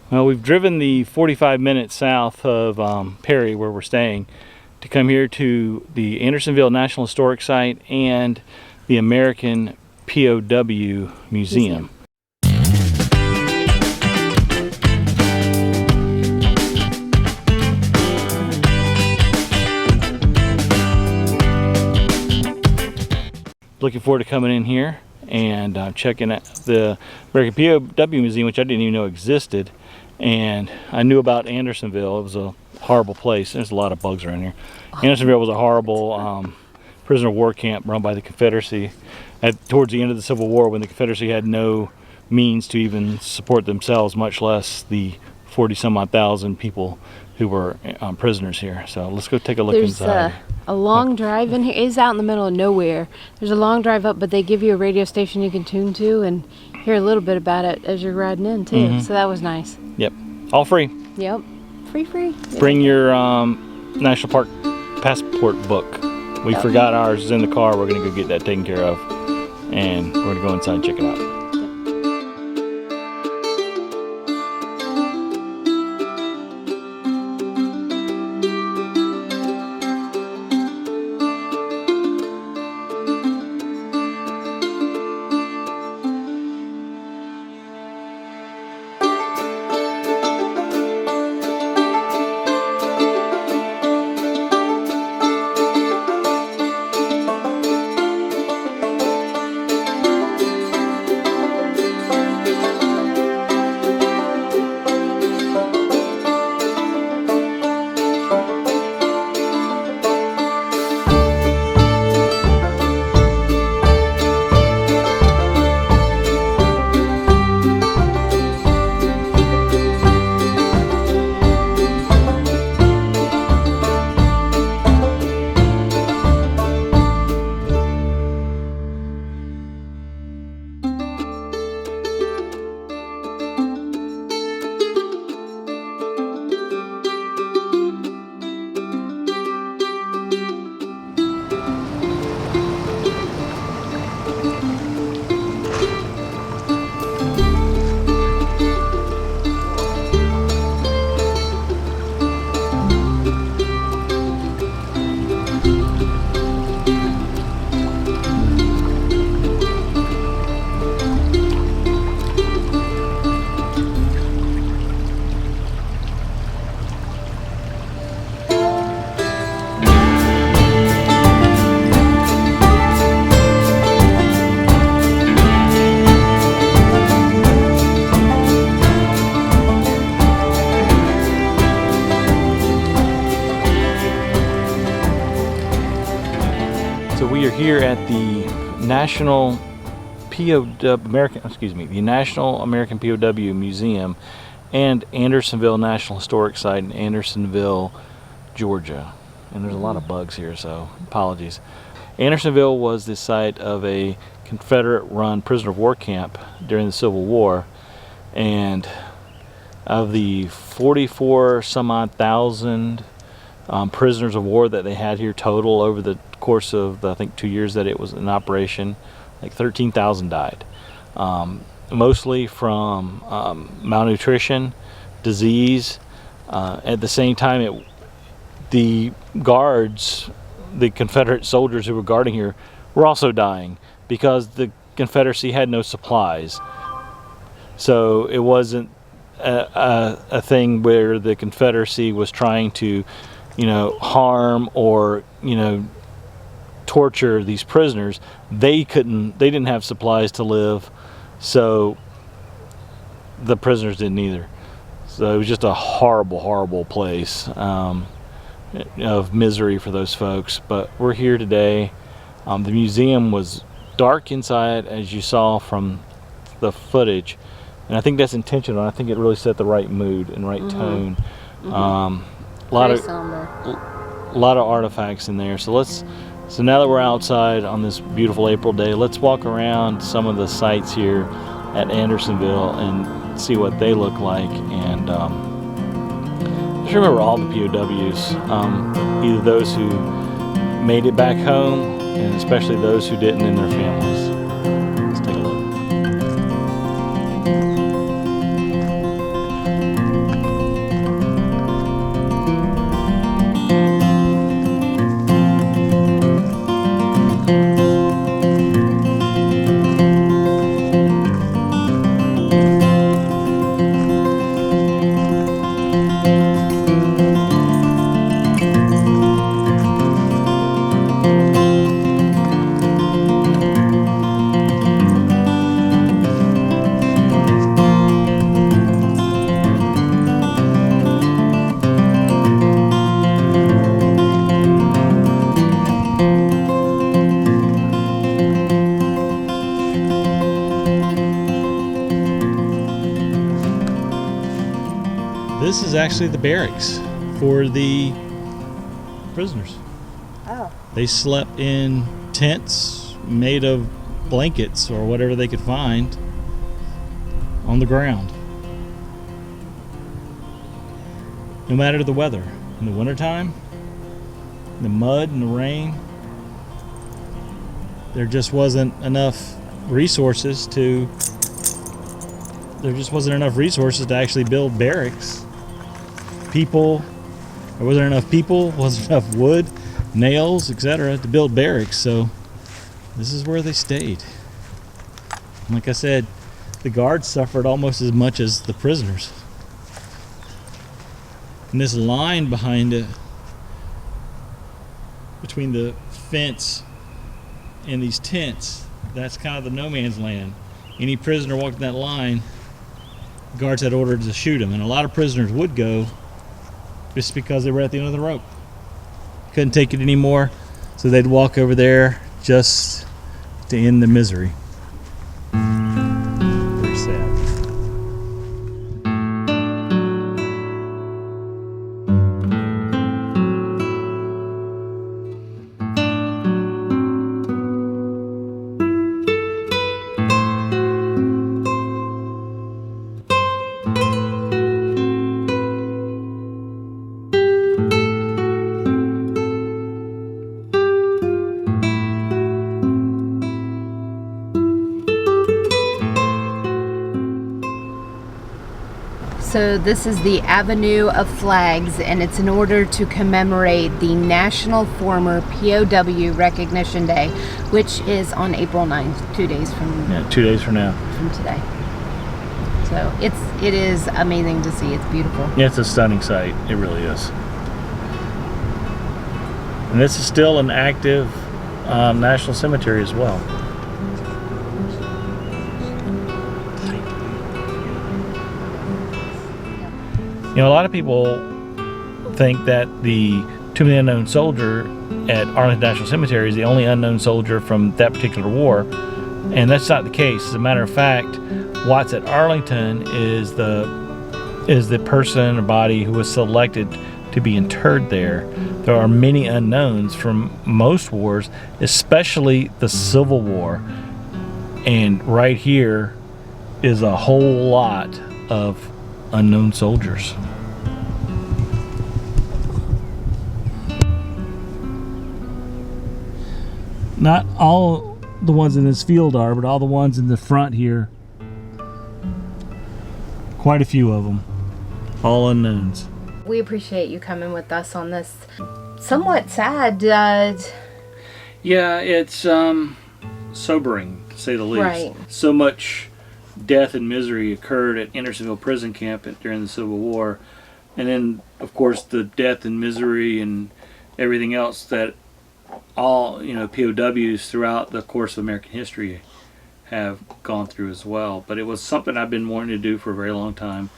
Well, we've driven the 45 minutes south of Perry, where we're staying, to come here to the Andersonville National Historic Site and the American POW Museum. Looking forward to coming in here and checking out the American POW Museum, which I didn't even know existed. And I knew about Andersonville. It was a horrible place. There's a lot of bugs around here. Andersonville was a horrible prisoner of war camp run by the Confederacy towards the end of the Civil War, when the Confederacy had no means to even support themselves, much less the 40-some-odd thousand people who were prisoners here. So let's go take a look inside. A long drive in here. It's out in the middle of nowhere. There's a long drive up, but they give you a radio station you can tune to and hear a little bit about it as you're riding in too. So that was nice. Yep, all free. Yep, free. Bring your National Park passport book. We forgot ours is in the car. We're gonna go get that taken care of, and we're gonna go inside and check it out. So we are here at the National American POW Museum and Andersonville National Historic Site in Andersonville, Georgia. And there's a lot of bugs here, so apologies. Andersonville was the site of a Confederate-run prisoner of war camp during the Civil War, and of the 44-some-odd thousand prisoners of war that they had here total over the course of I think 2 years that it was in operation, like 13,000 died, mostly from malnutrition, disease. At the same time, the guards, the Confederate soldiers who were guarding here, were also dying because the Confederacy had no supplies. So it wasn't a thing where the Confederacy was trying to, harm or, torture these prisoners. They didn't have supplies to live, so the prisoners didn't either. So it was just a horrible, horrible place of misery for those folks. But we're here today. The museum was dark inside, as you saw from the footage, and I think that's intentional. I think it really set the right mood and right tone. A lot of artifacts in there. So now that we're outside on this beautiful April day, let's walk around some of the sites here at Andersonville and see what they look like. And just remember all the POWs, either those who made it back home, and especially those who didn't, and their families. Let's take a look. This is actually the barracks for the prisoners. Oh. They slept in tents made of blankets or whatever they could find on the ground. No matter the weather. In the wintertime, the mud and the rain, there just wasn't enough resources to actually build barracks. There wasn't enough people, wasn't enough wood, nails, etc. to build barracks, so this is where they stayed. Like I said, the guards suffered almost as much as the prisoners. And this line behind it, between the fence and these tents, that's kind of the no man's land. Any prisoner walking that line, the guards had ordered to shoot him, and a lot of prisoners would go just because they were at the end of the rope. Couldn't take it anymore, so they'd walk over there just to end the misery. Very sad. So this is the Avenue of Flags, and it's in order to commemorate the National Former POW Recognition Day, which is on April 9th, 2 days from 2 days from now. from today. So it is amazing to see. It's beautiful. Yeah, it's a stunning sight. It really is. And this is still an active national cemetery as well. You know, a lot of people think that the Tomb of the Unknown Soldier at Arlington National Cemetery is the only unknown soldier from that particular war, and that's not the case. As a matter of fact, Watts at Arlington is the person or body who was selected to be interred there. There are many unknowns from most wars, especially the Civil War, and right here is a whole lot of unknown soldiers. Not all the ones in this field are, but all the ones in the front here. Quite a few of them. All unknowns. We appreciate you coming with us on this somewhat sad. Yeah, it's sobering, to say the least. Right. So much death and misery occurred at Andersonville prison camp during the Civil War, and then of course the death and misery and everything else that all POWs throughout the course of American history have gone through as well. But it was something I've been wanting to do for a very long time,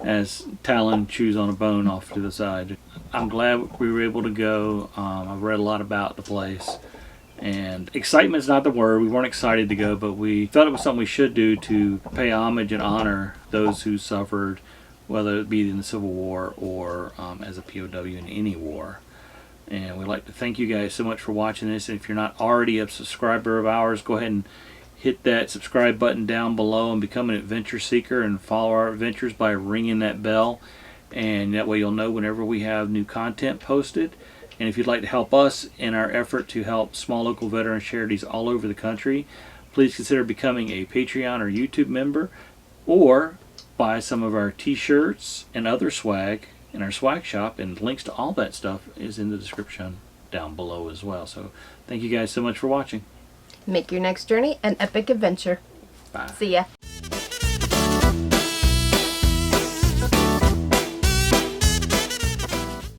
as Talon chews on a bone off to the side. I'm glad we were able to go. I've read a lot about the place, and excitement's not the word. We weren't excited to go, but we thought it was something we should do to pay homage and honor those who suffered, whether it be in the Civil War or as a POW in any war. And we'd like to thank you guys so much for watching this. And if you're not already a subscriber of ours, go ahead and hit that subscribe button down below and become an adventure seeker and follow our adventures by ringing that bell. And that way you'll know whenever we have new content posted. And if you'd like to help us in our effort to help small local veteran charities all over the country, please consider becoming a Patreon or YouTube member, or buy some of our t-shirts and other swag in our swag shop, and links to all that stuff is in the description down below as well. So thank you guys so much for watching. Make your next journey an epic adventure. Bye. See ya.